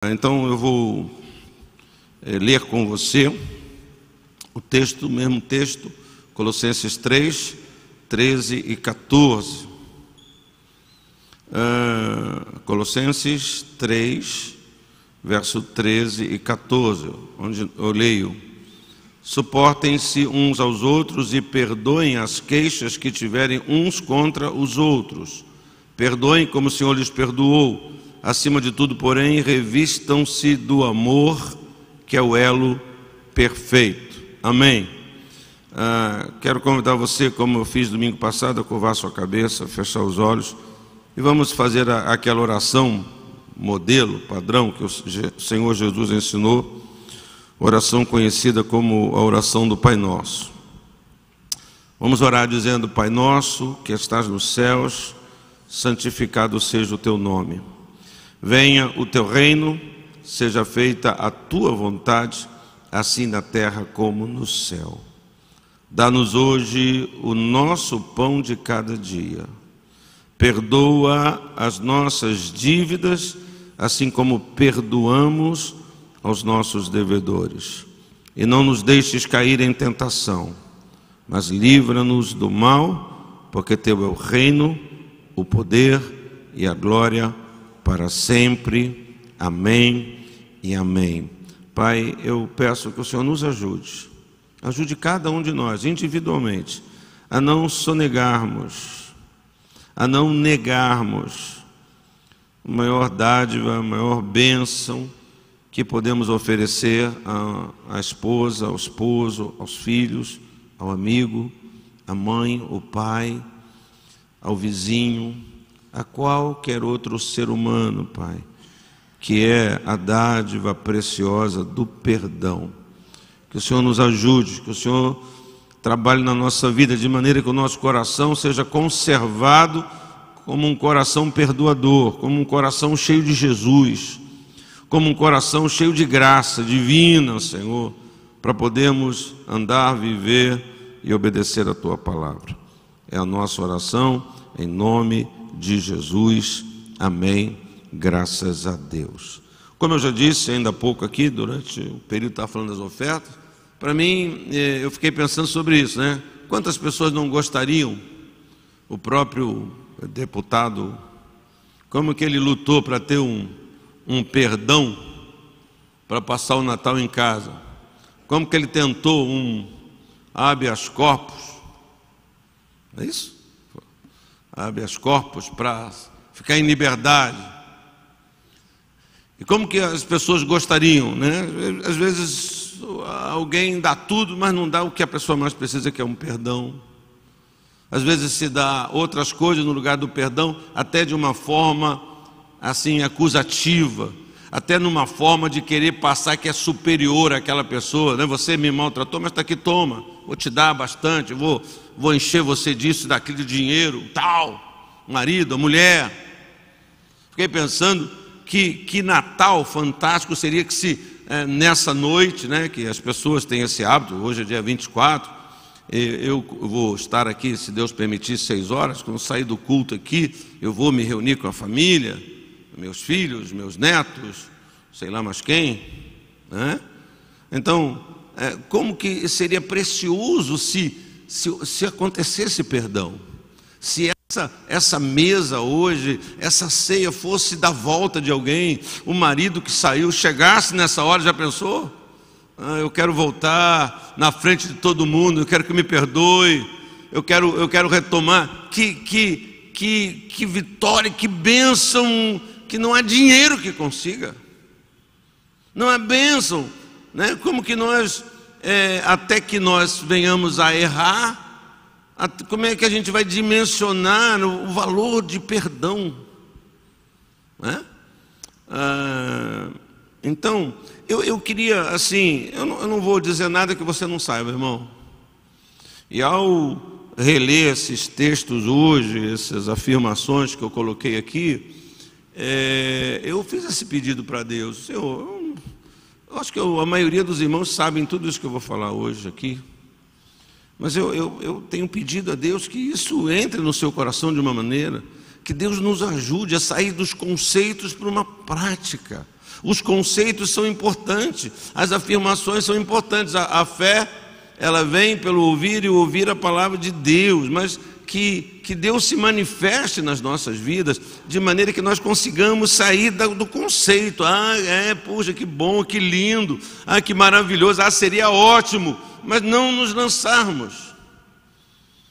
Então eu vou ler com você o texto, o mesmo texto, Colossenses 3, 13 e 14. Colossenses 3, verso 13 e 14, onde eu leio: suportem-se uns aos outros e perdoem as queixas que tiverem uns contra os outros. Perdoem como o Senhor lhes perdoou. Acima de tudo, porém, revistam-se do amor, que é o elo perfeito. Amém. Quero convidar você, como eu fiz domingo passado, a curvar sua cabeça, fechar os olhos, e vamos fazer aquela oração modelo, padrão, que o Senhor Jesus ensinou, oração conhecida como a oração do Pai Nosso. Vamos orar dizendo: Pai nosso, que estás nos céus, santificado seja o teu nome. Venha o teu reino, seja feita a tua vontade, assim na terra como no céu. Dá-nos hoje o nosso pão de cada dia. Perdoa as nossas dívidas, assim como perdoamos aos nossos devedores. E não nos deixes cair em tentação, mas livra-nos do mal, porque teu é o reino, o poder e a glória para sempre. Amém e amém. Pai, eu peço que o Senhor nos ajude cada um de nós individualmente a não sonegarmos, a não negarmos a maior dádiva, a maior bênção que podemos oferecer à esposa, ao esposo, aos filhos, ao amigo, à mãe, ao pai, ao vizinho, a qualquer outro ser humano, Pai, que é a dádiva preciosa do perdão. Que o Senhor nos ajude, que o Senhor trabalhe na nossa vida de maneira que o nosso coração seja conservado como um coração perdoador, como um coração cheio de Jesus, como um coração cheio de graça divina, Senhor, para podermos andar, viver e obedecer a Tua palavra. É a nossa oração em nome de Jesus. Amém. Graças a Deus. Como eu já disse ainda há pouco aqui, durante o período que estava falando das ofertas, para mim, eu fiquei pensando sobre isso, né? Quantas pessoas não gostariam, o próprio deputado, como que ele lutou para ter um perdão para passar o Natal em casa? Como que ele tentou um habeas corpus? É isso? Habeas corpus para ficar em liberdade. E como que as pessoas gostariam, né? Às vezes alguém dá tudo, mas não dá o que a pessoa mais precisa, que é um perdão. Às vezes se dá outras coisas no lugar do perdão, até de uma forma assim acusativa, até numa forma de querer passar que é superior àquela pessoa, né? Você me maltratou, mas está aqui, toma, vou te dar bastante, vou encher você disso, daquilo de dinheiro, tal, marido, a mulher. Fiquei pensando que Natal fantástico seria que se nessa noite, né, que as pessoas têm esse hábito, hoje é dia 24, eu vou estar aqui, se Deus permitir, 6 horas, quando sair do culto aqui, eu vou me reunir com a família, meus filhos, meus netos, sei lá mais quem, né? Então, como que seria precioso se acontecesse perdão, se essa mesa hoje, essa ceia fosse da volta de alguém, o marido que saiu chegasse nessa hora, já pensou? Eu quero voltar na frente de todo mundo, eu quero que me perdoe, eu quero retomar. Que vitória, que bênção, que não há dinheiro que consiga, não há bênção, né? Como que nós, até que nós venhamos a errar, como é que a gente vai dimensionar o valor de perdão, né? Então, eu queria, assim, eu não vou dizer nada que você não saiba, irmão. E ao reler esses textos hoje, essas afirmações que eu coloquei aqui, eu fiz esse pedido para Deus. Senhor, eu acho que a maioria dos irmãos sabem tudo isso que eu vou falar hoje aqui. Mas eu tenho pedido a Deus que isso entre no seu coração de uma maneira, que Deus nos ajude a sair dos conceitos para uma prática. Os conceitos são importantes, as afirmações são importantes. A fé, ela vem pelo ouvir e ouvir a palavra de Deus, mas que Deus se manifeste nas nossas vidas, de maneira que nós consigamos sair do conceito. Puxa, que bom, que lindo, que maravilhoso, seria ótimo, mas não nos lançarmos.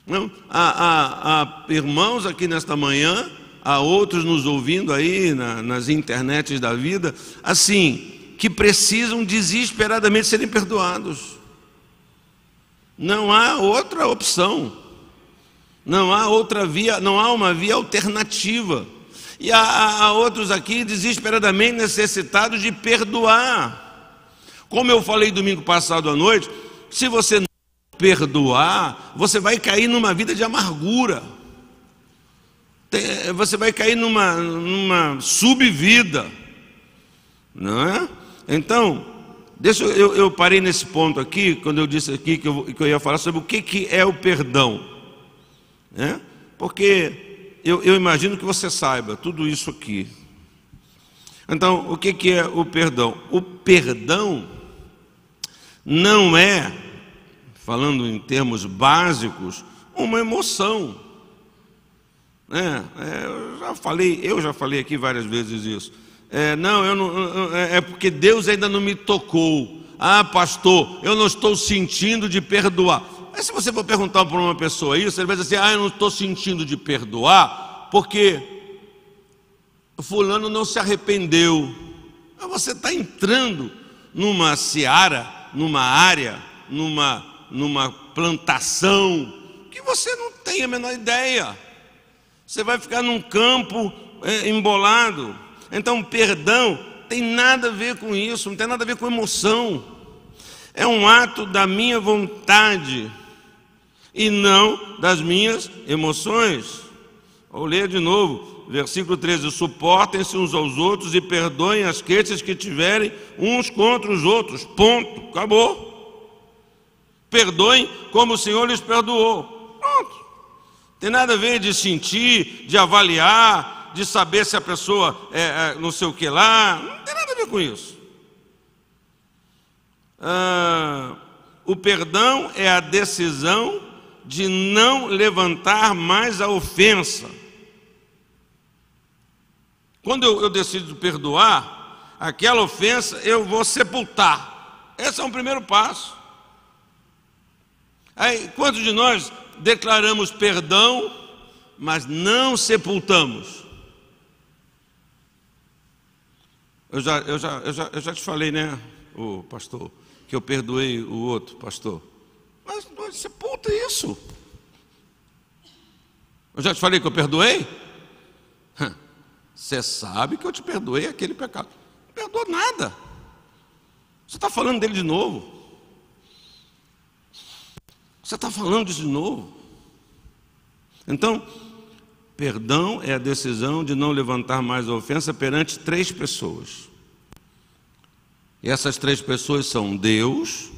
Não, há irmãos aqui nesta manhã, há outros nos ouvindo aí nas internets da vida, assim, que precisam desesperadamente serem perdoados. Não há outra opção, não há outra via, não há uma via alternativa. E há outros aqui desesperadamente necessitados de perdoar. Como eu falei domingo passado à noite, se você não perdoar, você vai cair numa vida de amargura. Você vai cair numa subvida, não é? Então, eu parei nesse ponto aqui, quando eu disse aqui que eu ia falar sobre o que é o perdão, né? Porque eu imagino que você saiba tudo isso aqui. Então, o que é o perdão? O perdão não é, falando em termos básicos, uma emoção. Eu já falei aqui várias vezes isso. É porque Deus ainda não me tocou. Pastor, eu não estou sentindo de perdoar. Mas se você for perguntar para uma pessoa isso, ele vai dizer assim: eu não estou sentindo de perdoar porque fulano não se arrependeu. Mas você está entrando numa seara, numa área, numa plantação que você não tem a menor ideia. Você vai ficar num campo embolado. Então, perdão tem nada a ver com isso, não tem nada a ver com emoção. É um ato da minha vontade e não das minhas emoções. Vou ler de novo, versículo 13: suportem-se uns aos outros e perdoem as queixas que tiverem uns contra os outros. Ponto, acabou. Perdoem como o Senhor lhes perdoou. Pronto. Tem nada a ver de sentir, de avaliar, de saber se a pessoa não sei o que lá. Não tem nada a ver com isso. O perdão é a decisão de não levantar mais a ofensa. Quando eu decido perdoar, aquela ofensa eu vou sepultar. Esse é um primeiro passo. Aí, quantos de nós declaramos perdão, mas não sepultamos? Eu já te falei, né, o pastor, que eu perdoei o outro pastor. Mas não sepulta isso. Eu já te falei que eu perdoei? Você sabe que eu te perdoei aquele pecado. Não perdoou nada. Você está falando dele de novo. Você está falando disso de novo. Então, perdão é a decisão de não levantar mais a ofensa perante 3 pessoas. E essas 3 pessoas são Deus.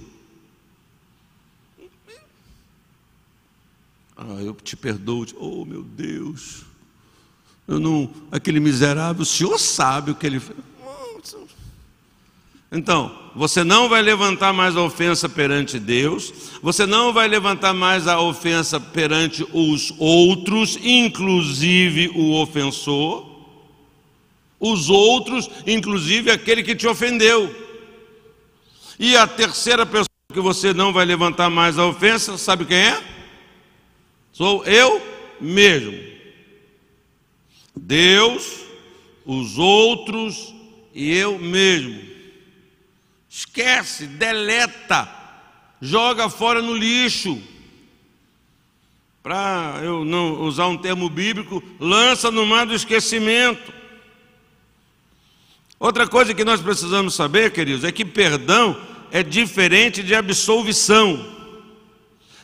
Eu te perdoo. Oh, meu Deus. Aquele miserável, o Senhor sabe o que ele fez. Então, você não vai levantar mais a ofensa perante Deus, você não vai levantar mais a ofensa perante os outros, inclusive o ofensor, os outros, inclusive aquele que te ofendeu. E a terceira pessoa que você não vai levantar mais a ofensa, sabe quem é? Sou eu mesmo. Deus, os outros e eu mesmo. Esquece, deleta, joga fora no lixo. Para eu não usar um termo bíblico, lança no mar do esquecimento. Outra coisa que nós precisamos saber, queridos, é que perdão é diferente de absolvição.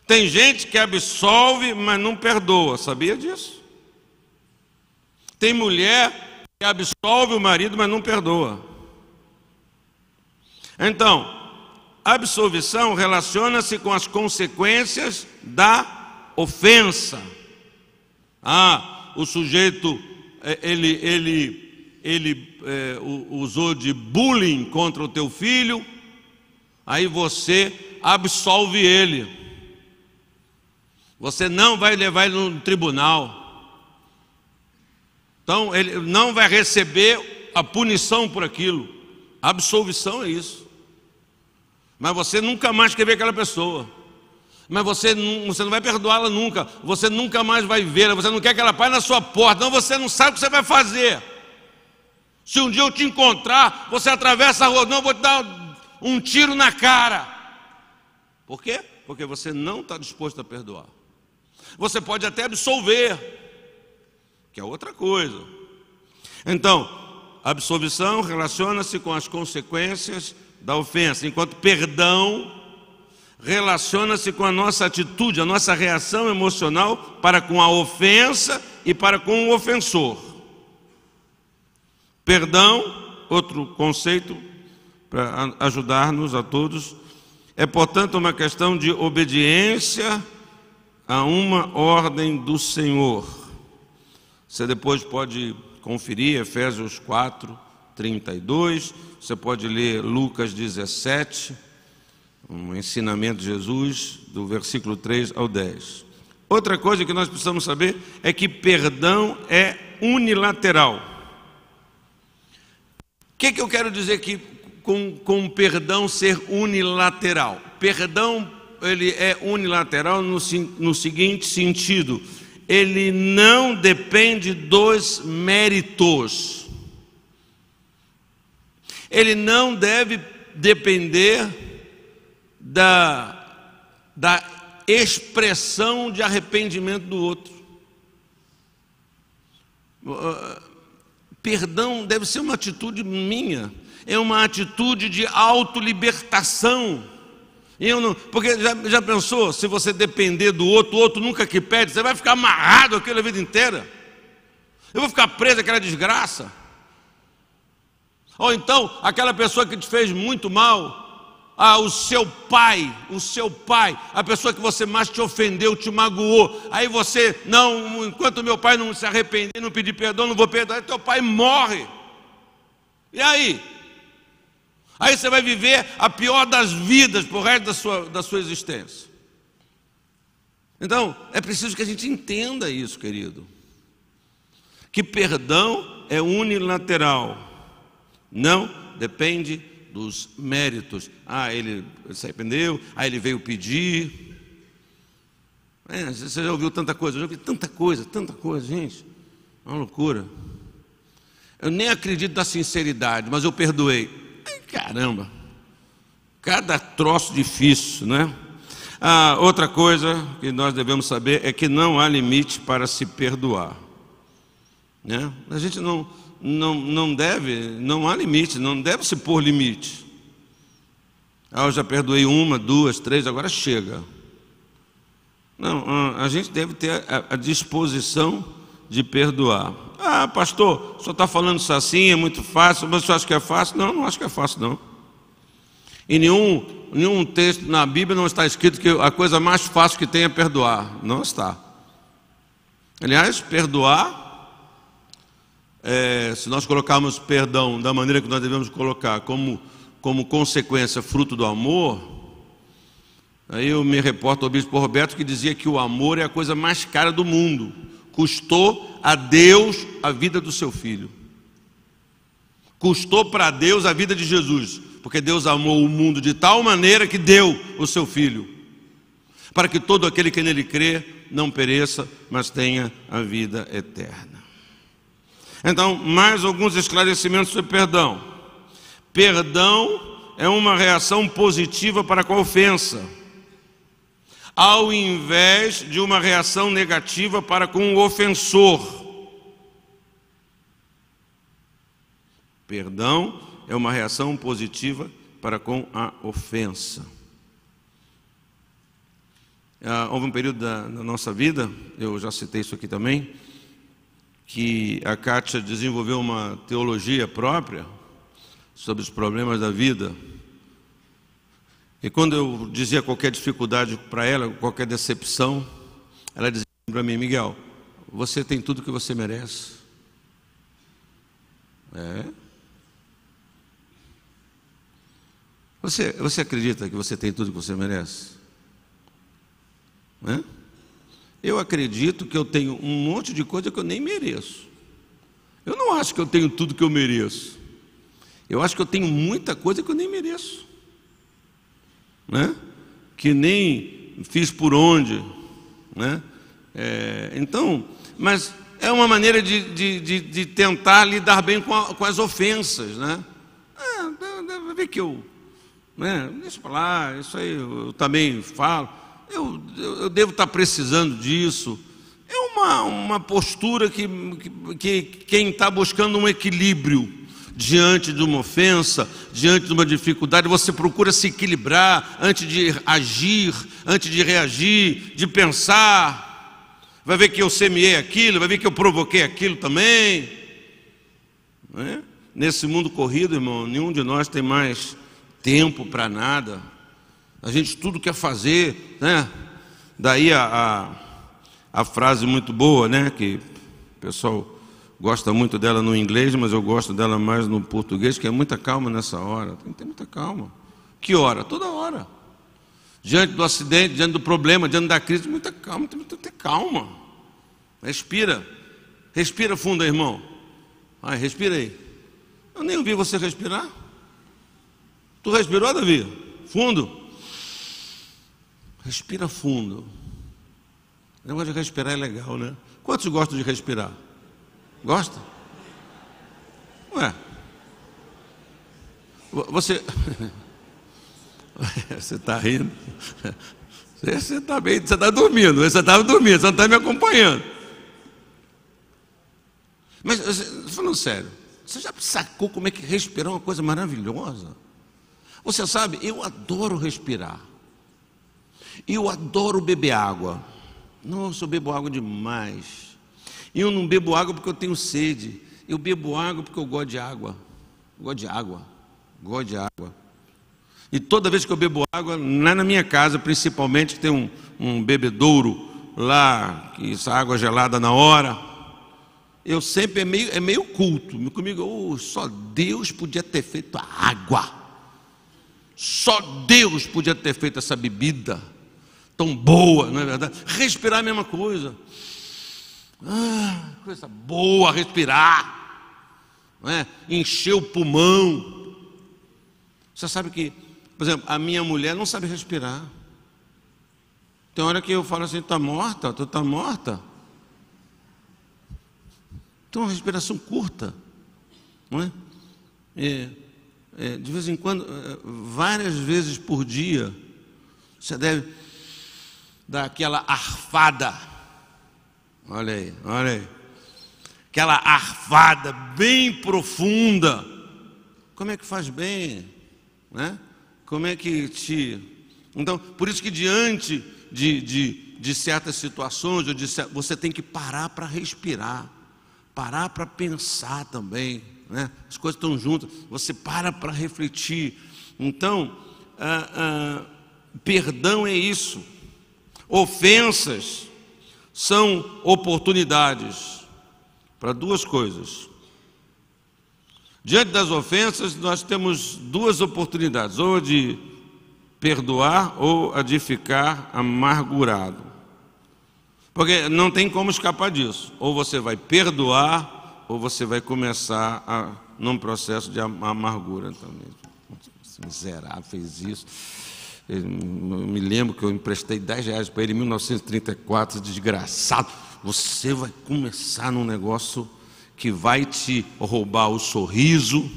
Tem gente que absolve, mas não perdoa, sabia disso? Tem mulher que absolve o marido, mas não perdoa. Então, a absolvição relaciona-se com as consequências da ofensa. O sujeito, ele ele usou de bullying contra o teu filho, aí você absolve ele. Você não vai levar ele no tribunal. Então ele não vai receber a punição por aquilo. A absolvição é isso. Mas você nunca mais quer ver aquela pessoa. Mas você não vai perdoá-la nunca. Você nunca mais vai vê-la. Você não quer que ela pare na sua porta. Não, você não sabe o que você vai fazer. Se um dia eu te encontrar, você atravessa a rua. Não, eu vou te dar um tiro na cara. Por quê? Porque você não está disposto a perdoar. Você pode até absolver, que é outra coisa. Então, a absolvição relaciona-se com as consequências da ofensa, enquanto perdão relaciona-se com a nossa atitude, a nossa reação emocional para com a ofensa e para com o ofensor. Perdão, outro conceito para ajudar-nos a todos, é portanto uma questão de obediência a uma ordem do Senhor. Você depois pode conferir Efésios 4, 32, você pode ler Lucas 17, um ensinamento de Jesus, do versículo 3 ao 10. Outra coisa que nós precisamos saber é que perdão é unilateral. O que eu quero dizer aqui com perdão ser unilateral? Perdão, ele é unilateral no seguinte sentido: ele não depende dos méritos. Ele não deve depender da expressão de arrependimento do outro. Perdão deve ser uma atitude minha, é uma atitude de autolibertação. Porque já pensou, se você depender do outro, o outro nunca que pede, você vai ficar amarrado aquilo a vida inteira. Eu vou ficar preso àquela desgraça. Ou então, aquela pessoa que te fez muito mal, o seu pai, a pessoa que você mais te ofendeu, te magoou, aí você, não, enquanto meu pai não se arrepender, não pedir perdão, não vou perdoar, teu pai morre. E aí? Aí você vai viver a pior das vidas por resto da sua existência. Então, é preciso que a gente entenda isso, querido. Que perdão é unilateral. Não depende dos méritos. Ele se arrependeu, ele veio pedir. Você já ouviu tanta coisa? Eu já ouvi tanta coisa, gente. Uma loucura. Eu nem acredito na sinceridade, mas eu perdoei. Caramba, cada troço difícil, né? Outra coisa que nós devemos saber é que não há limite para se perdoar, né? A gente não há limite, não deve se pôr limite. Eu já perdoei 1, 2, 3, agora chega. Não, a gente deve ter a disposição de perdoar. Pastor, o senhor está falando isso assim, é muito fácil, mas o senhor acha que é fácil? Não acho que é fácil, não. Em nenhum texto na Bíblia não está escrito que a coisa mais fácil que tem é perdoar. Não está. Aliás, perdoar, se nós colocarmos perdão da maneira que nós devemos colocar, como consequência, fruto do amor, aí eu me reporto ao bispo Roberto, que dizia que o amor é a coisa mais cara do mundo. Custou a Deus a vida do seu filho. Custou para Deus a vida de Jesus, porque Deus amou o mundo de tal maneira que deu o seu filho, para que todo aquele que nele crê não pereça, mas tenha a vida eterna. Então, mais alguns esclarecimentos sobre perdão. Perdão é uma reação positiva para com a ofensa, ao invés de uma reação negativa para com o ofensor. Perdão é uma reação positiva para com a ofensa. Houve um período da nossa vida, eu já citei isso aqui também, que a Kátia desenvolveu uma teologia própria sobre os problemas da vida. E quando eu dizia qualquer dificuldade para ela, qualquer decepção, ela dizia para mim: Miguel, você tem tudo que você merece. É. Você acredita que você tem tudo que você merece? É? Eu acredito que eu tenho um monte de coisa que eu nem mereço. Eu não acho que eu tenho tudo que eu mereço. Eu acho que eu tenho muita coisa que eu nem mereço, né? Que nem fiz por onde, né? Então, mas é uma maneira de tentar lidar bem com as ofensas, né? Vai ver que eu, né? Deixa para lá, isso aí eu também falo. Eu devo estar precisando disso. É uma postura que quem está buscando um equilíbrio diante de uma ofensa, diante de uma dificuldade, você procura se equilibrar antes de agir, antes de reagir, de pensar. Vai ver que eu semeei aquilo, vai ver que eu provoquei aquilo também. Não é? Nesse mundo corrido, irmão, nenhum de nós tem mais tempo para nada. A gente tudo quer fazer, né? Daí a frase muito boa, né? Que o pessoal gosta muito dela no inglês, mas eu gosto dela mais no português, que é muita calma nessa hora. Tem que ter muita calma. Que hora? Toda hora. Diante do acidente, diante do problema, diante da crise, muita calma, tem que ter calma. Respira. Respira fundo, irmão. Vai, respira aí. Eu nem ouvi você respirar. Tu respirou, Davi? Fundo. Respira fundo. O negócio de respirar é legal, né? Quantos gostam de respirar? Gosta? Ué. Você está rindo. Você está bem, você está dormindo. Você estava dormindo, você não está me acompanhando. Mas, falando sério, você já sacou como é que respirar é uma coisa maravilhosa? Você sabe, eu adoro respirar. Eu adoro beber água. Nossa, eu bebo água demais. Eu não bebo água porque eu tenho sede. Eu bebo água porque eu gosto de água. Gosto de água. Gosto de água. E toda vez que eu bebo água, lá na minha casa, principalmente, que tem um bebedouro lá, que essa água é gelada na hora, eu sempre é meio culto. Comigo, só Deus podia ter feito a água. Só Deus podia ter feito essa bebida tão boa, não é verdade? Respirar é a mesma coisa. Coisa boa, respirar, não é? Encher o pulmão. Você sabe que, por exemplo, a minha mulher não sabe respirar. Tem hora que eu falo assim, tu está morta. Tem uma respiração curta, não é? De vez em quando, várias vezes por dia, você deve dar aquela arfada. Olha aí. Aquela arfada bem profunda. Como é que faz bem? Né? Como é que te... Então, por isso que diante de certas situações, você tem que parar para respirar. Parar para pensar também. Né? As coisas estão juntas. Você para refletir. Então, perdão é isso. Ofensas são oportunidades para duas coisas. Diante das ofensas, nós temos duas oportunidades: ou de perdoar ou a de ficar amargurado. Porque não tem como escapar disso. Ou você vai perdoar, ou você vai começar num processo de amargura também. Esse miserável fez isso. Eu me lembro que eu emprestei R$10 para ele em 1934, desgraçado. Você vai começar num negócio que vai te roubar o sorriso.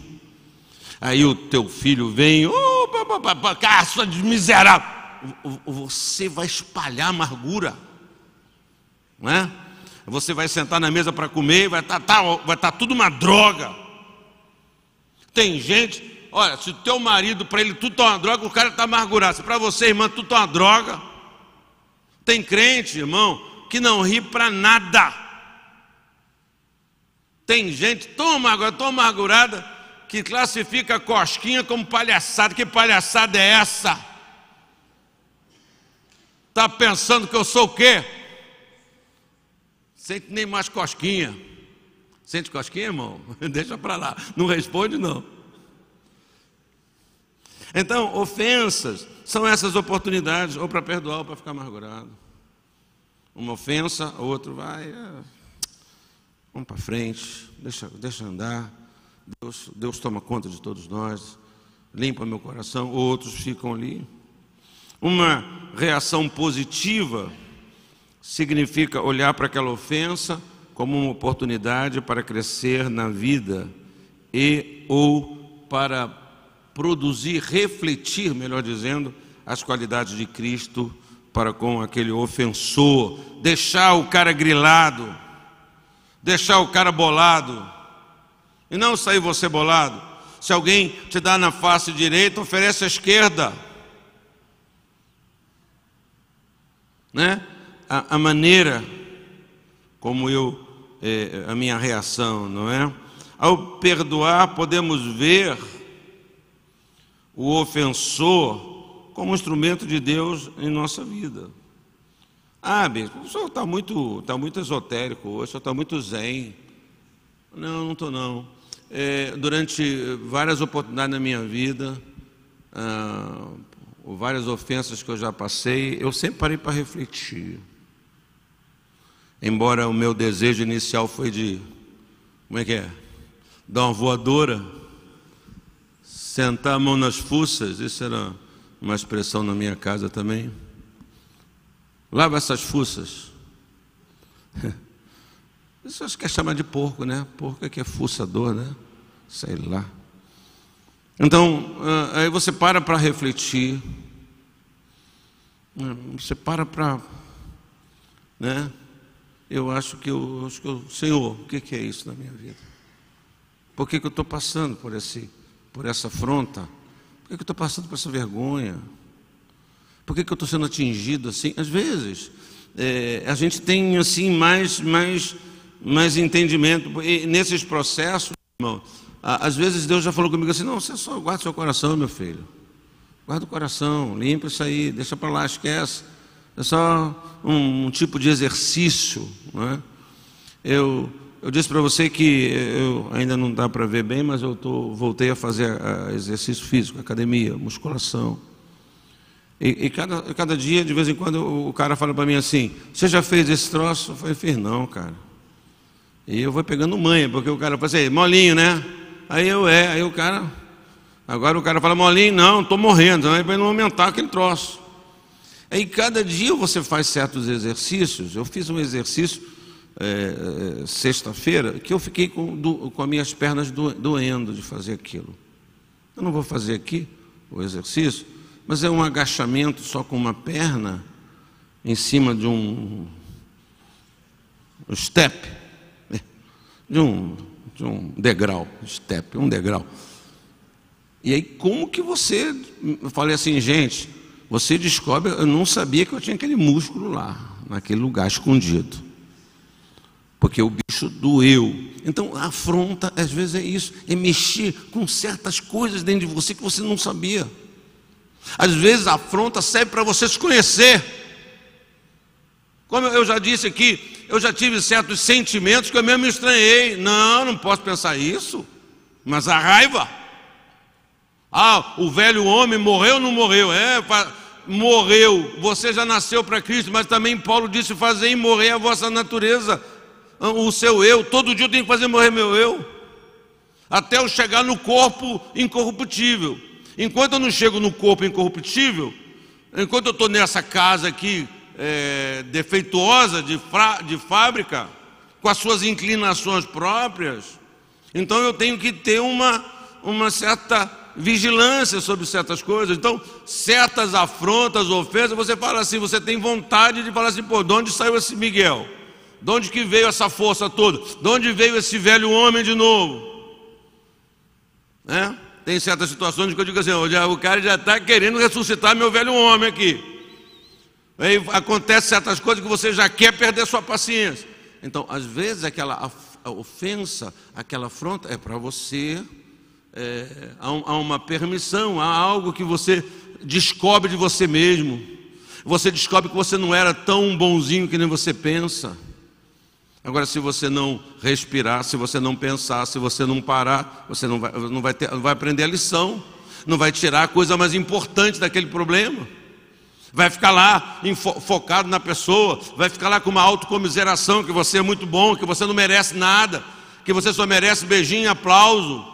Aí o teu filho vem, sua miserável. Você vai espalhar amargura, não é? Você vai sentar na mesa para comer, vai estar tudo uma droga. Tem gente, olha, se o teu marido, para ele tudo está uma droga, o cara está amargurado. Se para você, irmã, tudo está uma droga. Tem crente, irmão, que não ri para nada. Tem gente tão amargurada, que classifica a cosquinha como palhaçada. Que palhaçada é essa? Está pensando que eu sou o quê? Sente nem mais cosquinha. Sente cosquinha, irmão? Deixa para lá. Não responde, não. Então, ofensas são essas oportunidades, ou para perdoar ou para ficar amargurado. Uma ofensa, o outro vai, vamos para frente, deixa andar. Deus toma conta de todos nós, limpa meu coração, outros ficam ali. Uma reação positiva significa olhar para aquela ofensa como uma oportunidade para crescer na vida ou para produzir, refletir, melhor dizendo, as qualidades de Cristo para com aquele ofensor, deixar o cara grilado, deixar o cara bolado, e não sair você bolado. Se alguém te dá na face direita, oferece a esquerda, né? A maneira como a minha reação, não é? Ao perdoar, podemos ver o ofensor como um instrumento de Deus em nossa vida. Bispo, o senhor está muito esotérico hoje, o senhor está muito zen. Não estou não. Durante várias oportunidades na minha vida, várias ofensas que eu já passei, eu sempre parei para refletir. Embora o meu desejo inicial foi de, dar uma voadora, sentar a mão nas fuças, isso era uma expressão na minha casa também. Lava essas fuças. Isso você quer chamar de porco, né? Porco é que é fuçador, né? Sei lá. Então, aí você para refletir. Você para, né? Eu acho que Senhor, o que é isso na minha vida? Por que eu estou passando por essa afronta? Por que eu estou passando por essa vergonha? Por que eu estou sendo atingido assim? Às vezes, a gente tem assim mais entendimento. E nesses processos, irmão, às vezes Deus já falou comigo assim: não, você só guarda seu coração, meu filho. Guarda o coração, limpa isso aí, deixa para lá, esquece. É só um tipo de exercício, não é? Eu disse para você que ainda não dá para ver bem, mas voltei a fazer exercício físico, academia, musculação. E cada dia, de vez em quando, o cara fala para mim assim: você já fez esse troço? Eu falei: fiz não, cara. E eu vou pegando manha, porque o cara fala assim: molinho, né? Aí o cara... Agora o cara fala: molinho, não, estou morrendo, aí para não aumentar aquele troço. Aí cada dia você faz certos exercícios. Eu fiz um exercício sexta-feira que eu fiquei com as minhas pernas doendo de fazer aquilo. Eu não vou fazer aqui o exercício, mas é um agachamento só com uma perna em cima de um step, de um degrau, step, um degrau. E aí como que você... Eu falei assim: gente, você descobre, eu não sabia que eu tinha aquele músculo lá, naquele lugar escondido, porque o bicho doeu. Então a afronta às vezes é isso, é mexer com certas coisas dentro de você que você não sabia. Às vezes a afronta serve para você se conhecer. Como eu já disse aqui, eu já tive certos sentimentos que eu mesmo estranhei. Não posso pensar isso. Mas a raiva... o velho homem morreu ou não morreu? Morreu. Você já nasceu para Cristo, mas também Paulo disse: fazei morrer a vossa natureza, o seu eu. Todo dia eu tenho que fazer morrer meu eu, até eu chegar no corpo incorruptível. Enquanto eu não chego no corpo incorruptível, enquanto eu estou nessa casa aqui defeituosa de fábrica, com as suas inclinações próprias, então eu tenho que ter uma certa vigilância sobre certas coisas. Então, certas afrontas, ofensas, você fala assim, você tem vontade de falar assim: pô, de onde saiu esse Miguel? De onde que veio essa força toda? De onde veio esse velho homem de novo? Tem certas situações que eu digo assim: o cara já está querendo ressuscitar meu velho homem aqui. Aí acontece certas coisas que você já quer perder sua paciência. Então, às vezes, aquela ofensa, aquela afronta é para você... há uma permissão, há algo que você descobre de você mesmo. Você descobre que você não era tão bonzinho que nem você pensa. Agora, se você não respirar, se você não pensar, se você não parar, você não vai aprender a lição, não vai tirar a coisa mais importante daquele problema. Vai ficar lá focado na pessoa, vai ficar lá com uma autocomiseração, que você é muito bom, que você não merece nada, que você só merece beijinho e aplauso.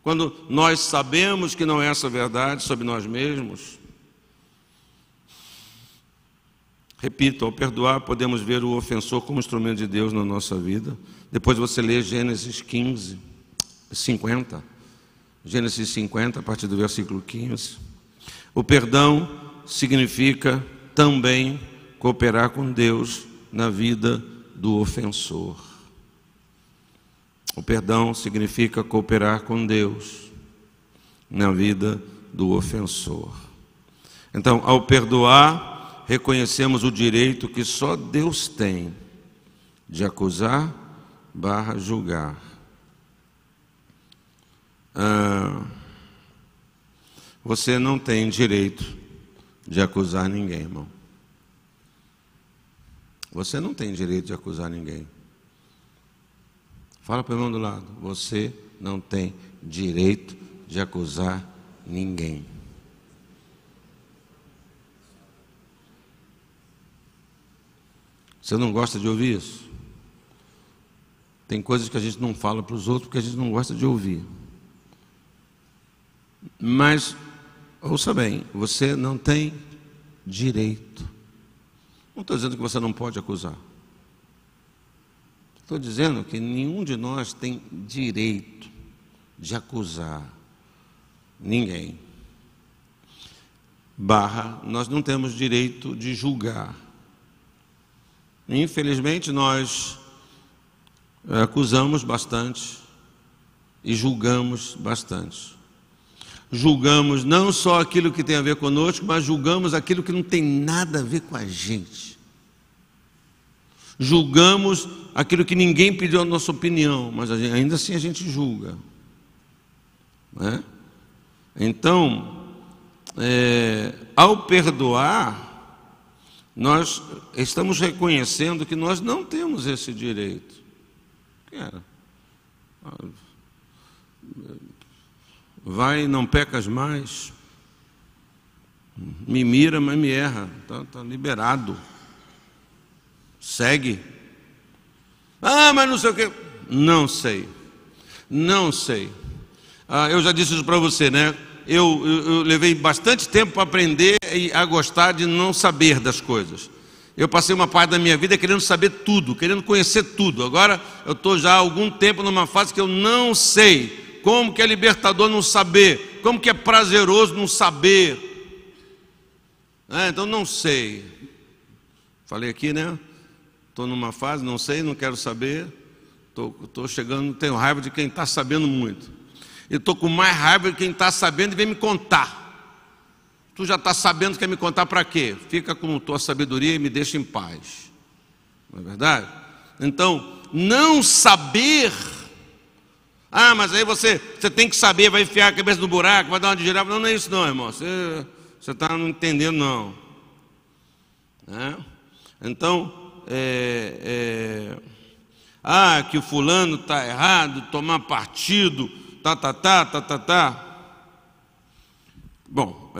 Quando nós sabemos que não é essa a verdade sobre nós mesmos. Repito, ao perdoar podemos ver o ofensor como instrumento de Deus na nossa vida. Depois você lê Gênesis 50, Gênesis 50, a partir do versículo 15. O perdão significa também cooperar com Deus na vida do ofensor. O perdão significa cooperar com Deus na vida do ofensor. Então, ao perdoar, reconhecemos o direito que só Deus tem de acusar / julgar. Você não tem direito de acusar ninguém, irmão. Você não tem direito de acusar ninguém. Fala para o irmão do lado. Você não tem direito de acusar ninguém. Você não gosta de ouvir isso? Tem coisas que a gente não fala para os outros porque a gente não gosta de ouvir. Mas ouça bem, você não tem direito. Não estou dizendo que você não pode acusar. Estou dizendo que nenhum de nós tem direito de acusar ninguém. Nós não temos direito de julgar. Infelizmente, nós acusamos bastante e julgamos bastante. Julgamos não só aquilo que tem a ver conosco, mas julgamos aquilo que não tem nada a ver com a gente. Julgamos aquilo que ninguém pediu a nossa opinião, mas ainda assim a gente julga. Né? Então, ao perdoar, nós estamos reconhecendo que nós não temos esse direito. Vai, não pecas mais. Me mira, mas me erra. Está liberado. Segue. Mas não sei o quê. Não sei. Não sei. Eu já disse isso para você, né? Eu levei bastante tempo para aprender a gostar de não saber das coisas. Eu passei uma parte da minha vida querendo saber tudo, querendo conhecer tudo. Agora eu estou já há algum tempo numa fase que eu não sei. Como que é libertador não saber? Como que é prazeroso não saber? Então não sei. Falei aqui, né? Estou numa fase, não sei, não quero saber. Estou chegando, tenho raiva de quem está sabendo muito. E estou com mais raiva de quem está sabendo e vem me contar. Tu já está sabendo, quer me contar para quê? Fica com tua sabedoria e me deixa em paz. Não é verdade? Então, não saber... mas aí você tem que saber, vai enfiar a cabeça no buraco, vai dar uma de girafa. Não é isso não, irmão. Você está não entendendo, não. Então, que o fulano está errado, tomar partido, Bom,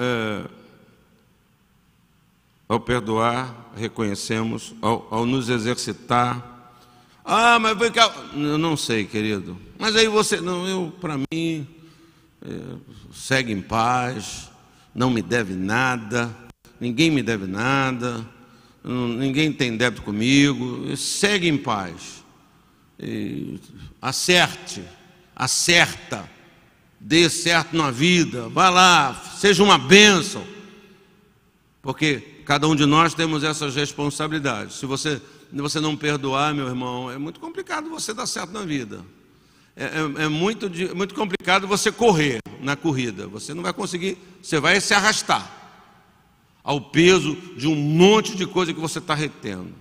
ao perdoar, reconhecemos, ao nos exercitar. Mas eu não sei, querido. Mas aí você, para mim, segue em paz, não me deve nada, ninguém me deve nada, ninguém tem débito comigo, segue em paz. Acerta, dê certo na vida, vá lá, seja uma bênção, porque cada um de nós temos essas responsabilidades. Se você não perdoar, meu irmão, é muito complicado você dar certo na vida. É muito complicado você correr na corrida. Você não vai conseguir, você vai se arrastar ao peso de um monte de coisa que você está retendo,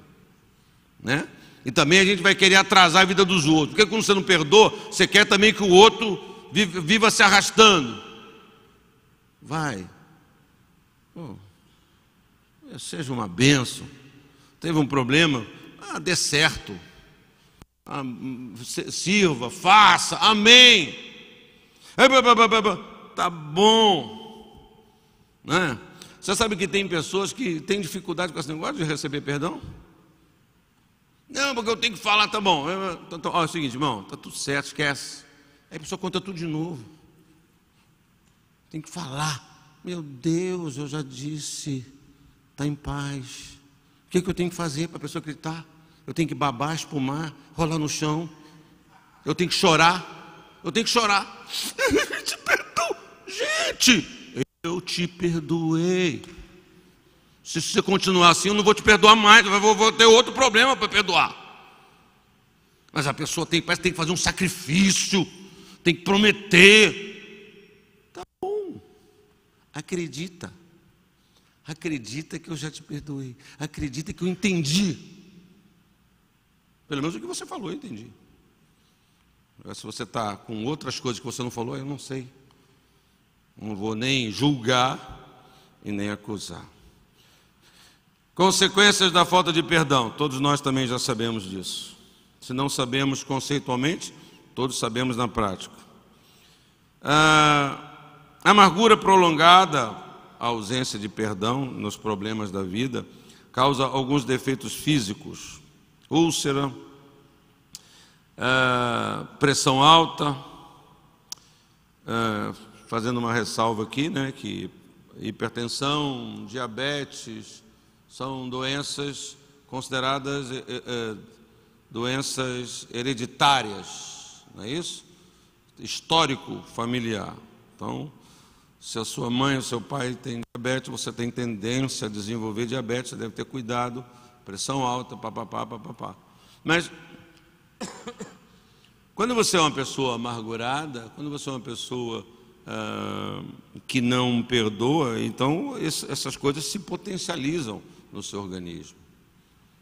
né? E também a gente vai querer atrasar a vida dos outros, porque quando você não perdoa, você quer também que o outro viva se arrastando. Vai, seja uma bênção. Teve um problema, dê certo. Sirva, faça, amém. Tá bom, né? Você sabe que tem pessoas que têm dificuldade com esse negócio de receber perdão? Não, porque eu tenho que falar, tá bom. Então, é o seguinte, irmão, tá tudo certo, esquece. Aí a pessoa conta tudo de novo. Tem que falar. Meu Deus, eu já disse, está em paz. O que eu tenho que fazer para a pessoa acreditar? Eu tenho que babar, espumar, rolar no chão. Eu tenho que chorar. Eu tenho que chorar. Te perdoo. Gente, eu te perdoei. Se você continuar assim, eu não vou te perdoar mais. Eu vou ter outro problema para perdoar. Mas a pessoa parece que tem que fazer um sacrifício. Tem que prometer. Tá bom. Acredita. Acredita que eu já te perdoei. Acredita que eu entendi. Pelo menos o que você falou, eu entendi. Se você está com outras coisas que você não falou, eu não sei. Não vou nem julgar e nem acusar. Consequências da falta de perdão. Todos nós também já sabemos disso. Se não sabemos conceitualmente, todos sabemos na prática. Amargura prolongada, a ausência de perdão nos problemas da vida, causa alguns defeitos físicos. Úlcera, pressão alta, fazendo uma ressalva aqui, né, que hipertensão, diabetes, são doenças consideradas doenças hereditárias, não é isso? Histórico familiar. Então, se a sua mãe ou seu pai tem diabetes, você tem tendência a desenvolver diabetes, você deve ter cuidado, pressão alta, papapá. Mas, quando você é uma pessoa amargurada, quando você é uma pessoa que não perdoa, então essas coisas se potencializam no seu organismo.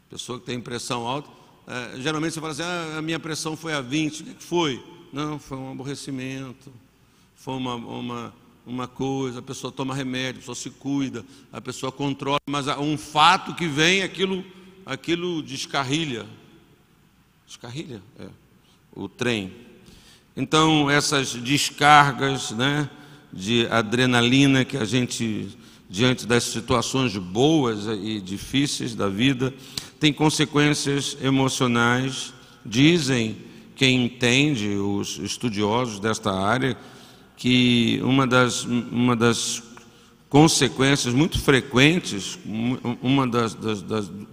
Pessoa que tem pressão alta, geralmente você fala assim, a minha pressão foi a 20, o que foi? Não, foi um aborrecimento, foi uma coisa, a pessoa toma remédio, a pessoa se cuida, a pessoa controla, mas um fato que vem, aquilo descarrilha. Descarrilha? O trem. Então, essas descargas, né, de adrenalina que a gente, diante das situações boas e difíceis da vida, tem consequências emocionais. Dizem quem entende, os estudiosos desta área, que uma das consequências muito frequentes, uma das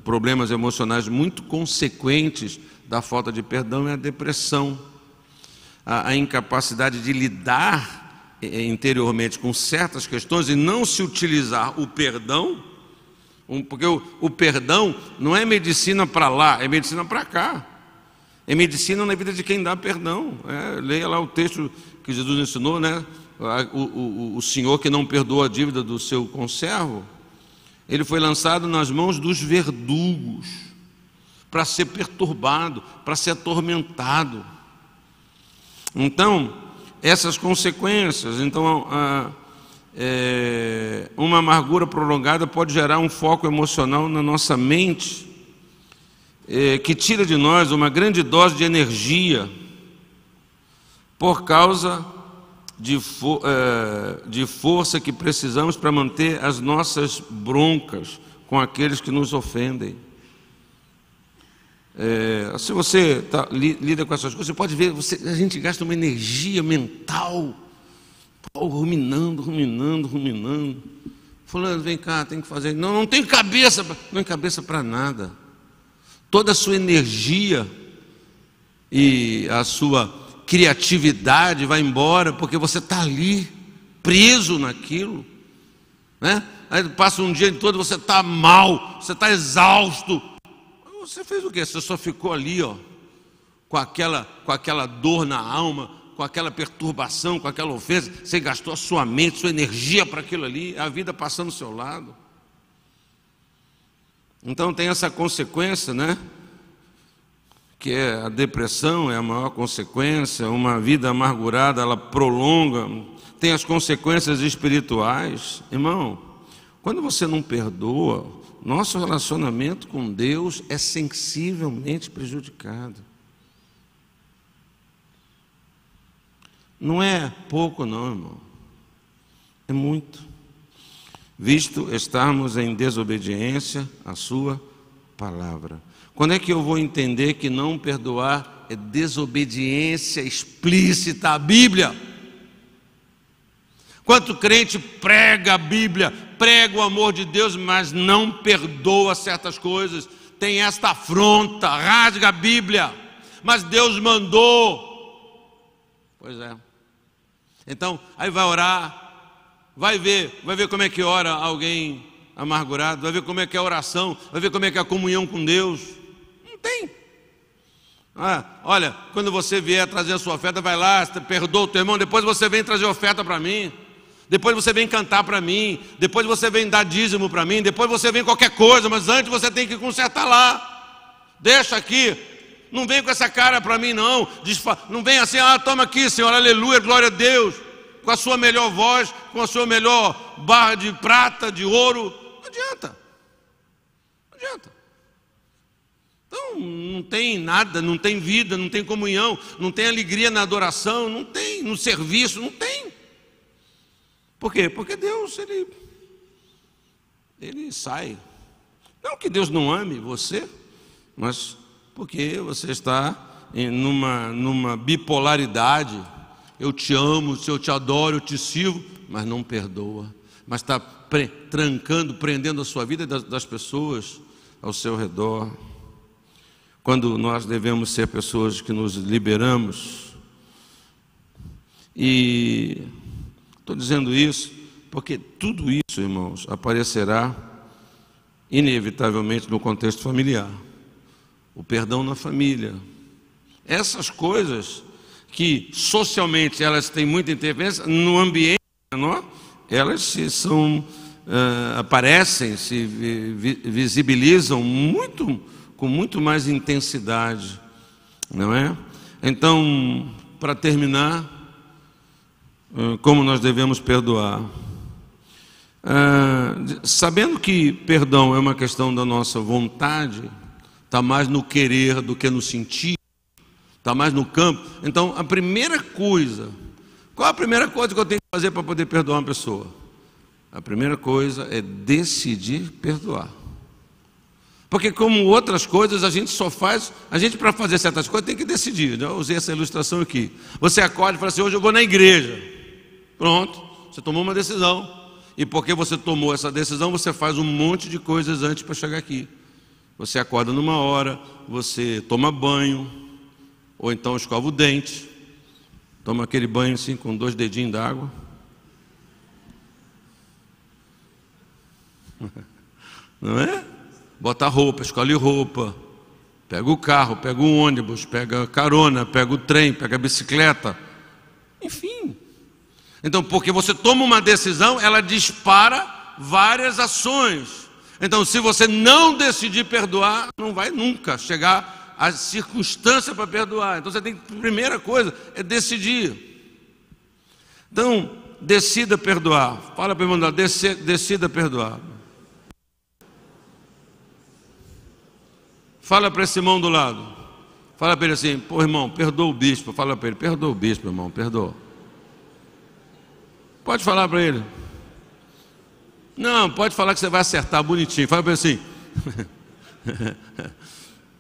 problemas emocionais muito consequentes da falta de perdão é a depressão, a incapacidade de lidar interiormente com certas questões e não se utilizar o perdão, porque o perdão não é medicina para lá, é medicina para cá. É medicina na vida de quem dá perdão. Leia lá o texto que Jesus ensinou, né? O senhor que não perdoa a dívida do seu conservo, ele foi lançado nas mãos dos verdugos para ser perturbado, para ser atormentado. Então, essas consequências, uma amargura prolongada pode gerar um foco emocional na nossa mente, que tira de nós uma grande dose de energia por causa de força que precisamos para manter as nossas broncas com aqueles que nos ofendem. Se você lida com essas coisas, você pode ver, a gente gasta uma energia mental, ruminando. Fulano, vem cá, tem que fazer. Não tem cabeça, não tem cabeça para nada. Toda a sua energia e a sua criatividade vai embora porque você está ali, preso naquilo, né? Aí passa um dia todo, você está mal, você está exausto. Você fez o quê? Você só ficou ali, com aquela dor na alma, com aquela perturbação, com aquela ofensa. Você gastou a sua mente, sua energia para aquilo ali, a vida passando ao seu lado. Então tem essa consequência, né? Que é a depressão, é a maior consequência. Uma vida amargurada, ela prolonga. Tem as consequências espirituais. Irmão, Quando você não perdoa, nosso relacionamento com Deus é sensivelmente prejudicado. Não é pouco não, irmão. É muito. Visto estarmos em desobediência à sua palavra. Quando é que eu vou entender que não perdoar é desobediência explícita à Bíblia? Quanto crente prega a Bíblia, prega o amor de Deus, mas não perdoa certas coisas, tem esta afronta, rasga a Bíblia, mas Deus mandou. Pois é. Então, aí vai orar, vai ver como é que ora alguém amargurado, vai ver como é que é a oração, vai ver como é que é a comunhão com Deus. Não tem. Olha, quando você vier trazer a sua oferta, vai lá, perdoa o teu irmão, depois você vem trazer oferta para mim. Depois você vem cantar para mim, depois você vem dar dízimo para mim, depois você vem qualquer coisa, mas antes você tem que consertar lá. Deixa aqui, não vem com essa cara para mim não, não vem assim, toma aqui Senhor, aleluia, glória a Deus, com a sua melhor voz, com a sua melhor barra de prata, de ouro, não adianta, não adianta. Então não tem nada, não tem vida, não tem comunhão, não tem alegria na adoração, não tem no serviço, não tem. Por quê? Porque Deus, ele sai. Não que Deus não ame você, mas porque você está numa bipolaridade. Eu te amo, eu te adoro, eu te sirvo, mas não perdoa. Mas está trancando, prendendo a sua vida das pessoas ao seu redor. Quando nós devemos ser pessoas que nos liberamos. E estou dizendo isso porque tudo isso, irmãos, aparecerá inevitavelmente no contexto familiar. O perdão na família. Essas coisas que socialmente elas têm muita interferência, no ambiente menor, elas aparecem, se visibilizam com muito mais intensidade, não é? Então, para terminar, como nós devemos perdoar? Sabendo que perdão é uma questão da nossa vontade, está mais no querer do que no sentir, está mais no campo. Então, a primeira coisa, qual a primeira coisa que eu tenho que fazer para poder perdoar uma pessoa? A primeira coisa é decidir perdoar. Porque como outras coisas a gente só faz, para fazer certas coisas tem que decidir, né? Eu usei essa ilustração aqui. Você acorda e fala assim, hoje eu vou na igreja. Pronto, você tomou uma decisão. E porque você tomou essa decisão, você faz um monte de coisas antes para chegar aqui. Você acorda numa hora, você toma banho, ou então escova o dente, toma aquele banho assim com 2 dedinhos d'água. Não é? Bota roupa, escolhe roupa, pega o carro, pega o ônibus, pega a carona, pega o trem, pega a bicicleta, enfim. Então, porque você toma uma decisão, ela dispara várias ações. Então, se você não decidir perdoar, não vai nunca chegar à circunstância para perdoar. Então, você tem que, a primeira coisa é decidir. Então, decida perdoar. Fala para o irmão, decida perdoar. Fala para esse irmão do lado. Fala para ele assim, pô irmão, perdoa o bispo. Fala para ele, perdoa o bispo, irmão, perdoa. Pode falar para ele. Não, pode falar que você vai acertar bonitinho. Fala para ele assim.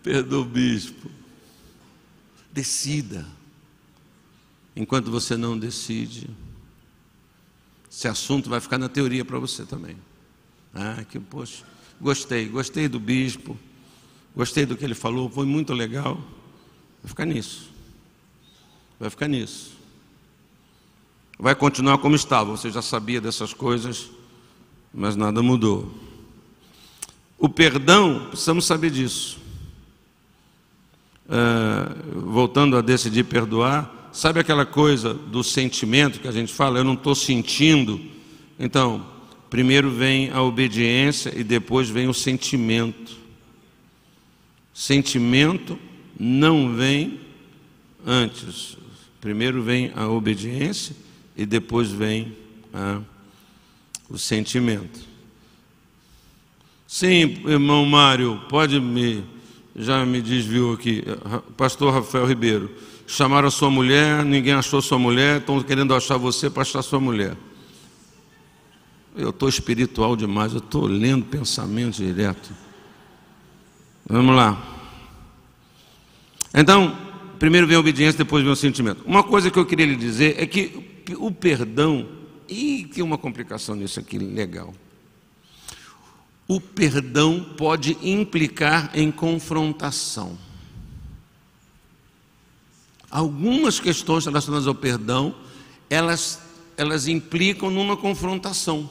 Perdoa o bispo. Decida. Enquanto você não decide, esse assunto vai ficar na teoria para você também. Poxa, gostei do bispo. Gostei do que ele falou, foi muito legal. Vai ficar nisso. Vai ficar nisso. Vai continuar como estava. Você já sabia dessas coisas, mas nada mudou. O perdão, precisamos saber disso. Voltando a decidir perdoar, sabe aquela coisa do sentimento que a gente fala? Eu não estou sentindo. Então, primeiro vem a obediência e depois vem o sentimento. Sentimento não vem antes. Primeiro vem a obediência e depois vem o sentimento. Sim, irmão Mário, já me desviou aqui, pastor Rafael Ribeiro, chamaram a sua mulher, ninguém achou sua mulher, estão querendo achar você para achar sua mulher. Eu estou espiritual demais, eu estou lendo pensamentos direto. Vamos lá. Então, primeiro vem a obediência, depois vem o sentimento. Uma coisa que eu queria lhe dizer é que o perdão, e tem uma complicação nisso aqui, legal. O perdão pode implicar em confrontação. Algumas questões relacionadas ao perdão, elas implicam numa confrontação.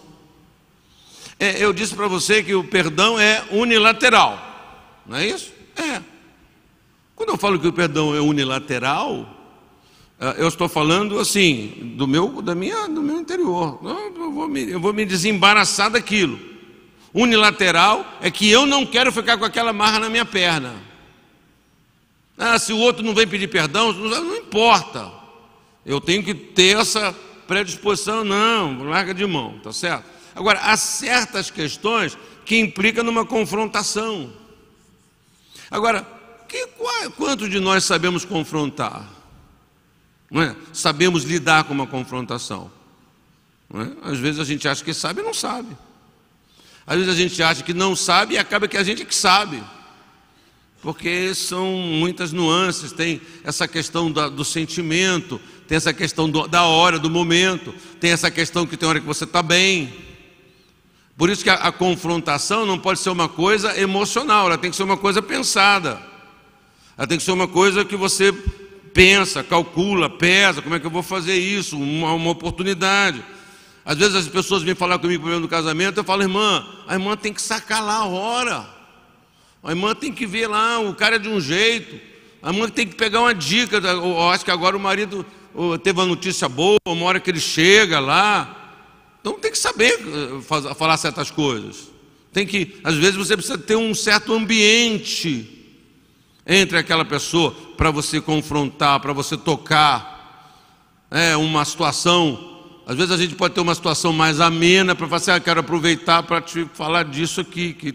Eu disse para você que o perdão é unilateral, não é isso? É. Quando eu falo que o perdão é unilateral, eu estou falando assim, do meu interior. Eu vou me desembaraçar daquilo. Unilateral é que eu não quero ficar com aquela marra na minha perna. Se o outro não vem pedir perdão, não importa. Eu tenho que ter essa predisposição, não, larga de mão, tá certo? Agora, há certas questões que implicam numa confrontação. Agora, quantos de nós sabemos confrontar? Não é? Sabemos lidar com uma confrontação. Não é? Às vezes a gente acha que sabe e não sabe. Às vezes a gente acha que não sabe e acaba que a gente é que sabe. Porque são muitas nuances, tem essa questão do sentimento, tem essa questão da hora, do momento, tem essa questão que tem hora que você está bem. Por isso que a confrontação não pode ser uma coisa emocional, ela tem que ser uma coisa pensada. Ela tem que ser uma coisa que você pensa, calcula, pesa, como é que eu vou fazer isso, uma oportunidade. Às vezes as pessoas vêm falar comigo problema do casamento, eu falo, a irmã tem que sacar lá a hora. A irmã tem que ver lá, o cara é de um jeito. A irmã tem que pegar uma dica. Eu acho que agora o marido teve uma notícia boa, uma hora que ele chega lá. Então tem que saber falar certas coisas. Às vezes você precisa ter um certo ambiente entre aquela pessoa para você confrontar, para você tocar. Uma situação. Às vezes a gente pode ter uma situação mais amena para falar assim, quero aproveitar para te falar disso aqui, que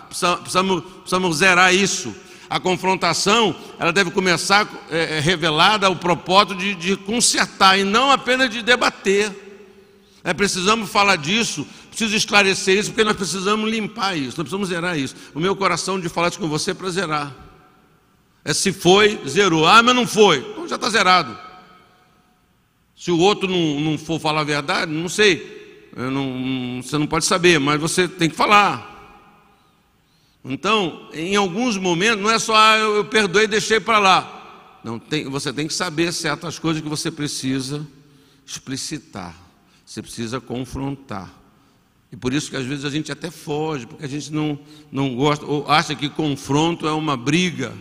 precisamos zerar isso. A confrontação, ela deve começar revelada ao propósito de consertar e não apenas de debater. Precisamos falar disso, preciso esclarecer isso, porque nós precisamos limpar isso, nós precisamos zerar isso. O meu coração de falar isso com você é para zerar. Se foi, zerou. Mas não foi, então já está zerado. Se o outro não for falar a verdade, não sei, você não pode saber, mas você tem que falar. Então, em alguns momentos, não é só eu perdoei e deixei para lá. Não, você tem que saber certas coisas que você precisa explicitar, você precisa confrontar. E por isso que às vezes a gente até foge, porque a gente não gosta, ou acha que confronto é uma briga.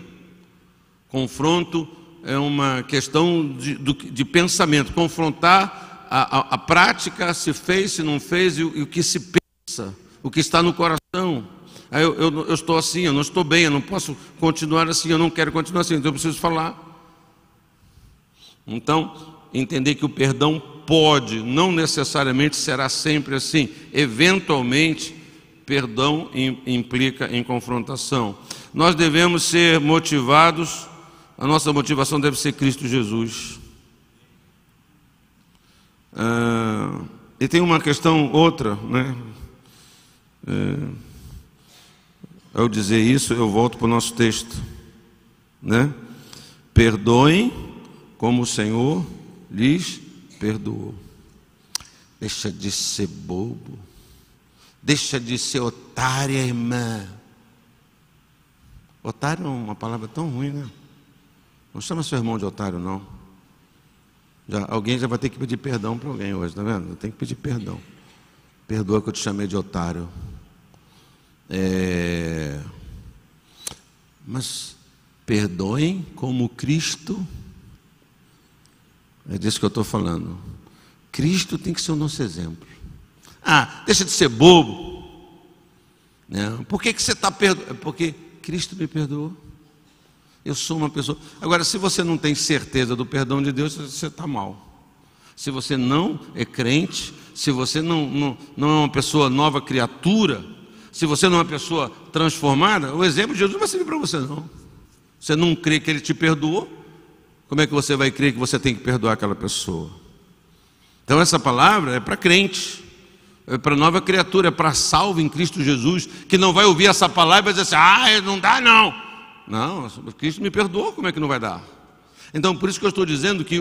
Confronto é uma questão de pensamento, confrontar a prática, se fez, se não fez, e o que se pensa, o que está no coração. Eu estou assim, eu não estou bem, eu não posso continuar assim, eu não quero continuar assim, então eu preciso falar. Então, entender que o perdão pode, não necessariamente será sempre assim. Eventualmente, perdão implica em confrontação. Nós devemos ser motivados. A nossa motivação deve ser Cristo Jesus. E tem uma questão outra, né? Ao dizer isso, eu volto para o nosso texto, né? Perdoem como o Senhor lhes perdoou. Deixa de ser bobo. Deixa de ser otária, irmã. Otário é uma palavra tão ruim, né? Não chama seu irmão de otário, não. Alguém já vai ter que pedir perdão para alguém hoje, tá vendo? Tem que pedir perdão. Perdoa que eu te chamei de otário. Mas perdoem como Cristo. É disso que eu estou falando. Cristo tem que ser o nosso exemplo. Deixa de ser bobo. Não. Por que você está perdoando? Porque Cristo me perdoou. Eu sou uma pessoa. Agora, se você não tem certeza do perdão de Deus, você está mal. Se você não é crente, se você não é uma pessoa nova criatura, se você não é uma pessoa transformada, o exemplo de Jesus não vai servir para você, não. Você não crê que Ele te perdoou, como é que você vai crer que você tem que perdoar aquela pessoa? Então essa palavra é para crente, é para nova criatura, é para salvo em Cristo Jesus, que não vai ouvir essa palavra e vai dizer assim, não dá não. Não, Cristo me perdoou, como é que não vai dar? Então por isso que eu estou dizendo que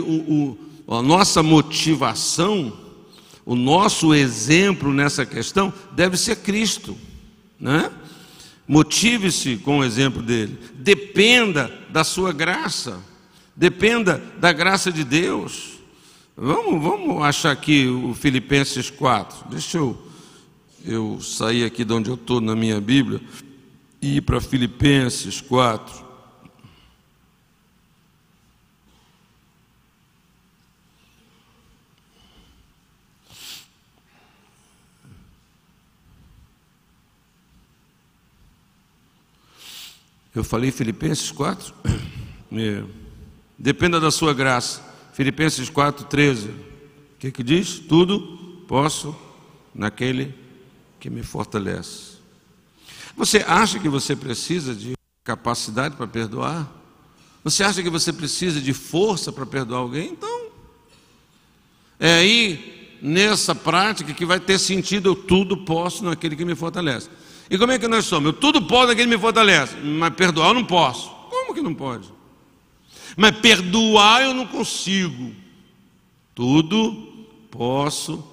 a nossa motivação, o nosso exemplo nessa questão deve ser Cristo, né? Motive-se com o exemplo dele, dependa da sua graça, dependa da graça de Deus. Vamos achar aqui o Filipenses 4. Deixa eu sair aqui de onde eu estou na minha Bíblia e ir para Filipenses 4. Eu falei Filipenses 4? Dependa da sua graça. Filipenses 4:13. O que diz? Tudo posso naquele que me fortalece. Você acha que você precisa de capacidade para perdoar? Você acha que você precisa de força para perdoar alguém? Então, é aí, nessa prática, que vai ter sentido: eu tudo posso naquele que me fortalece. E como é que nós somos? Eu tudo posso naquele que me fortalece, mas perdoar eu não posso. Como que não pode? Mas perdoar eu não consigo. Tudo posso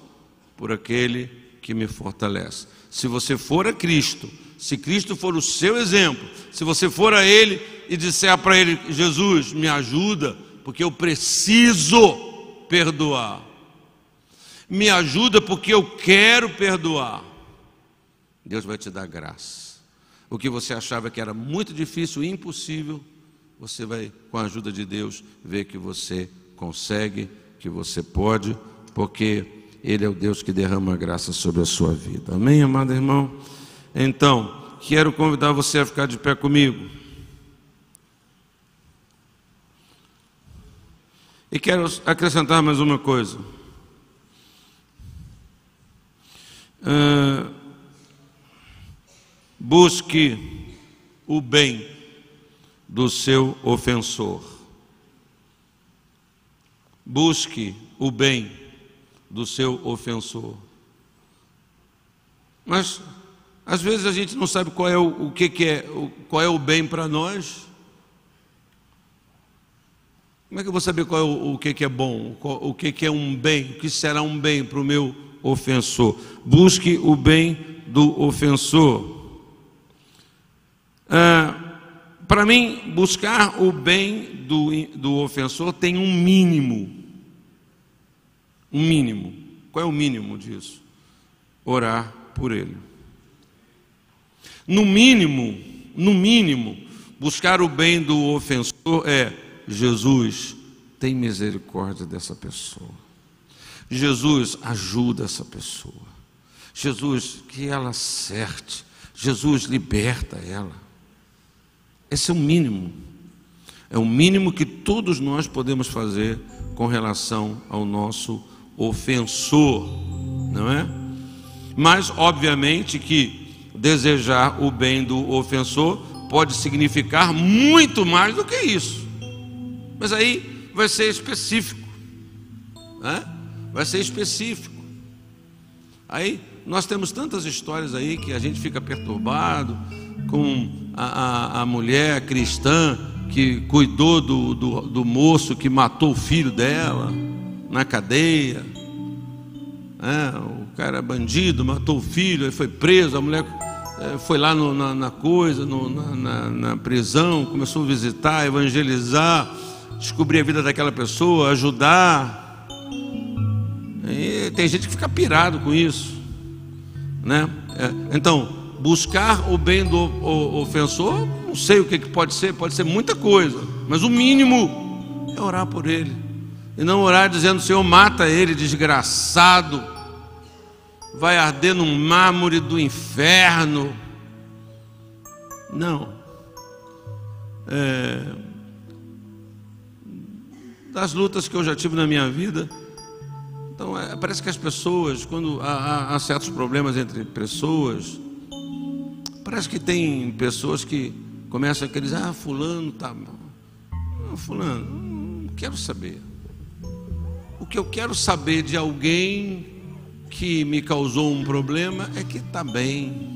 por aquele que me fortalece. Se você for a Cristo, se Cristo for o seu exemplo, se você for a Ele e disser para Ele: Jesus, me ajuda, porque eu preciso perdoar. Me ajuda porque eu quero perdoar. Deus vai te dar graça. O que você achava que era muito difícil e impossível, você vai, com a ajuda de Deus, ver que você consegue, que você pode, porque Ele é o Deus que derrama graça sobre a sua vida. Amém, amado irmão? Então, quero convidar você a ficar de pé comigo. E quero acrescentar mais uma coisa. Busque o bem do seu ofensor. Busque o bem do seu ofensor. Mas às vezes a gente não sabe qual é qual é o bem para nós. Como é que eu vou saber qual é o que é bom, o que é um bem, o que será um bem para o meu ofensor? Busque o bem do ofensor. Para mim, buscar o bem do ofensor tem um mínimo. Um mínimo. Qual é o mínimo disso? Orar por ele. No mínimo, buscar o bem do ofensor é: Jesus, tem misericórdia dessa pessoa. Jesus, ajuda essa pessoa. Jesus, que ela acerte. Jesus, liberta ela. Esse é o mínimo. É o mínimo que todos nós podemos fazer com relação ao nosso ofensor, não é? Mas, obviamente, que desejar o bem do ofensor pode significar muito mais do que isso. Mas aí vai ser específico, né? Vai ser específico. Aí nós temos tantas histórias aí que a gente fica perturbado com a mulher cristã que cuidou do moço que matou o filho dela na cadeia. O cara é bandido, matou o filho, aí foi preso. A mulher foi lá na prisão, começou a visitar, evangelizar, descobrir a vida daquela pessoa, ajudar. E tem gente que fica pirado com isso, né? Então, buscar o bem do ofensor, não sei o que pode ser muita coisa, mas o mínimo é orar por ele. E não orar dizendo: Senhor, mata ele, desgraçado, vai arder no mármore do inferno. Não. Das lutas que eu já tive na minha vida, Então, parece que as pessoas, quando há certos problemas entre pessoas, parece que tem pessoas que começam a dizer, fulano tá... fulano, não quero saber. O que eu quero saber de alguém que me causou um problema é que está bem.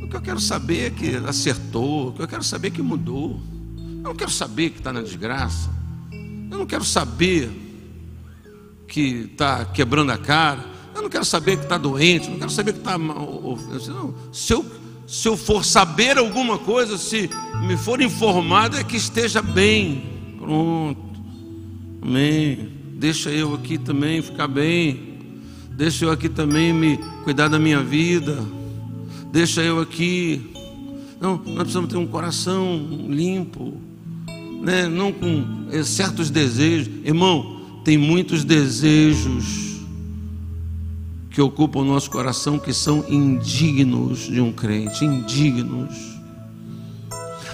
O que eu quero saber é que acertou. O que eu quero saber é que mudou. Eu não quero saber que está na desgraça. Eu não quero saber que está quebrando a cara. Eu não quero saber que está doente. Eu não quero saber que está mal. Se eu for saber alguma coisa, se me for informado, é que esteja bem. Pronto. Amém. Deixa eu aqui também ficar bem. Deixa eu aqui também me cuidar da minha vida. Deixa eu aqui. Não, nós precisamos ter um coração limpo, né? Não com certos desejos. Irmão, tem muitos desejos que ocupam o nosso coração que são indignos de um crente, indignos.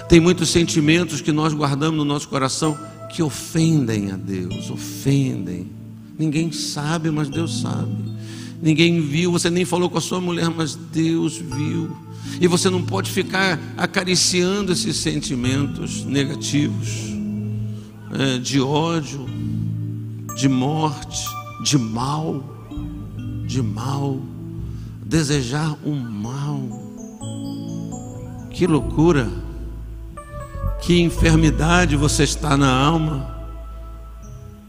Tem muitos sentimentos que nós guardamos no nosso coração que ofendem a Deus, ofendem. Ninguém sabe, mas Deus sabe. Ninguém viu, você nem falou com a sua mulher, mas Deus viu. E você não pode ficar acariciando esses sentimentos negativos, de ódio, de morte, de mal, desejar o mal. Que loucura, que enfermidade você está na alma.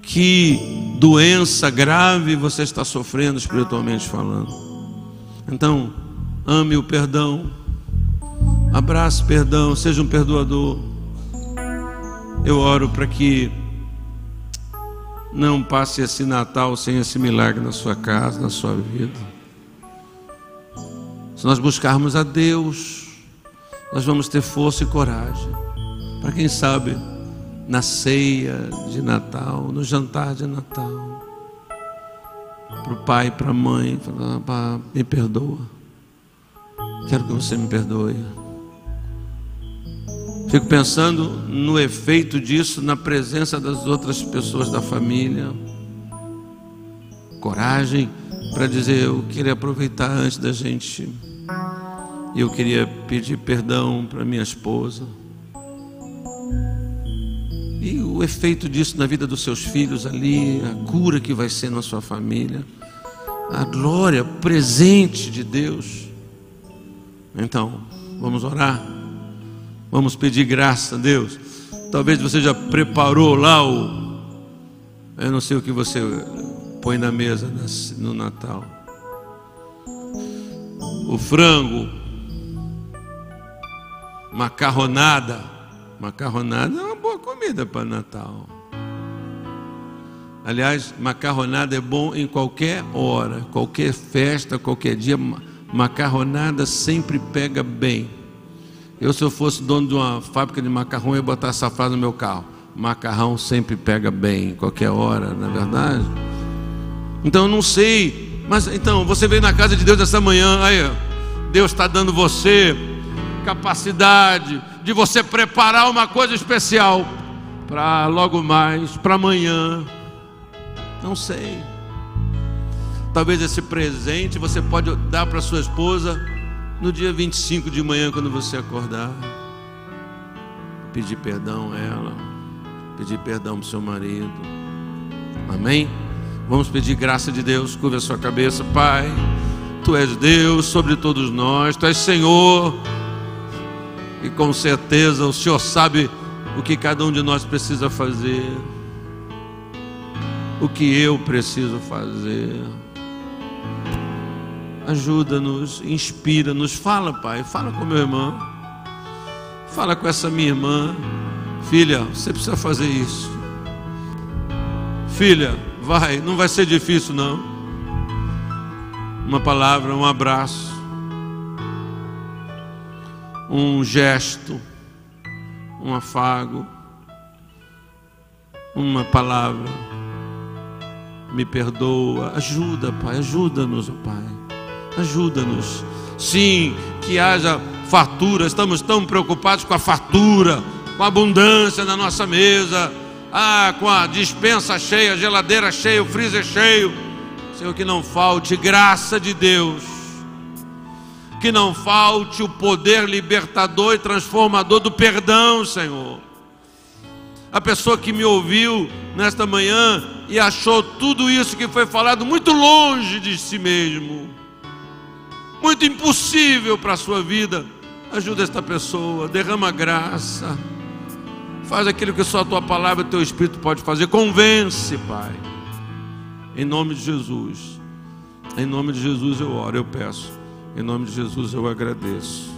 Que doença grave você está sofrendo espiritualmente falando. Então, ame o perdão, abrace perdão, seja um perdoador. Eu oro para que não passe esse Natal sem esse milagre na sua casa, na sua vida. Se nós buscarmos a Deus, nós vamos ter força e coragem para, quem sabe, na ceia de Natal, no jantar de Natal, para o pai e para a mãe, falar, me perdoa, quero que você me perdoe. Fico pensando no efeito disso na presença das outras pessoas da família. Coragem para dizer, eu queria aproveitar antes da gente, eu queria pedir perdão para minha esposa. E o efeito disso na vida dos seus filhos ali, a cura que vai ser na sua família, a glória presente de Deus. Então, vamos orar, vamos pedir graça a Deus. Talvez você já preparou lá eu não sei o que você põe na mesa no Natal. O frango, macarronada é uma boa comida para Natal. Aliás, macarronada é bom em qualquer hora, qualquer festa, qualquer dia. Macarronada sempre pega bem. Se eu fosse dono de uma fábrica de macarrão, eu ia botar essa frase no meu carro: macarrão sempre pega bem, em qualquer hora, não é verdade? Então eu não sei, mas então você veio na casa de Deus essa manhã, aí Deus está dando você capacidade de você preparar uma coisa especial para logo mais, para amanhã. Não sei. Talvez esse presente você pode dar para sua esposa no dia 25 de manhã, quando você acordar. Pedir perdão a ela, pedir perdão para o seu marido. Amém? Vamos pedir graça de Deus. Curva a sua cabeça. Pai, Tu és Deus sobre todos nós, Tu és Senhor. E com certeza o Senhor sabe o que cada um de nós precisa fazer, o que eu preciso fazer. Ajuda-nos, inspira-nos. Fala, Pai, fala com meu irmão, fala com essa minha irmã. Filha, você precisa fazer isso. Filha, vai, não vai ser difícil não. Uma palavra, um abraço, um gesto, um afago, uma palavra. Me perdoa. Ajuda, Pai, ajuda-nos, oh Pai, ajuda-nos. Sim, que haja fartura. Estamos tão preocupados com a fartura, com a abundância na nossa mesa, com a despensa cheia, a geladeira cheia, o freezer cheio. Senhor, que não falte graça de Deus, que não falte o poder libertador e transformador do perdão, Senhor. A pessoa que me ouviu nesta manhã e achou tudo isso que foi falado muito longe de si mesmo, muito impossível para a sua vida, ajuda esta pessoa, derrama graça, faz aquilo que só a tua palavra e o teu Espírito pode fazer, convence, Pai, em nome de Jesus. Em nome de Jesus eu oro, eu peço, em nome de Jesus eu agradeço.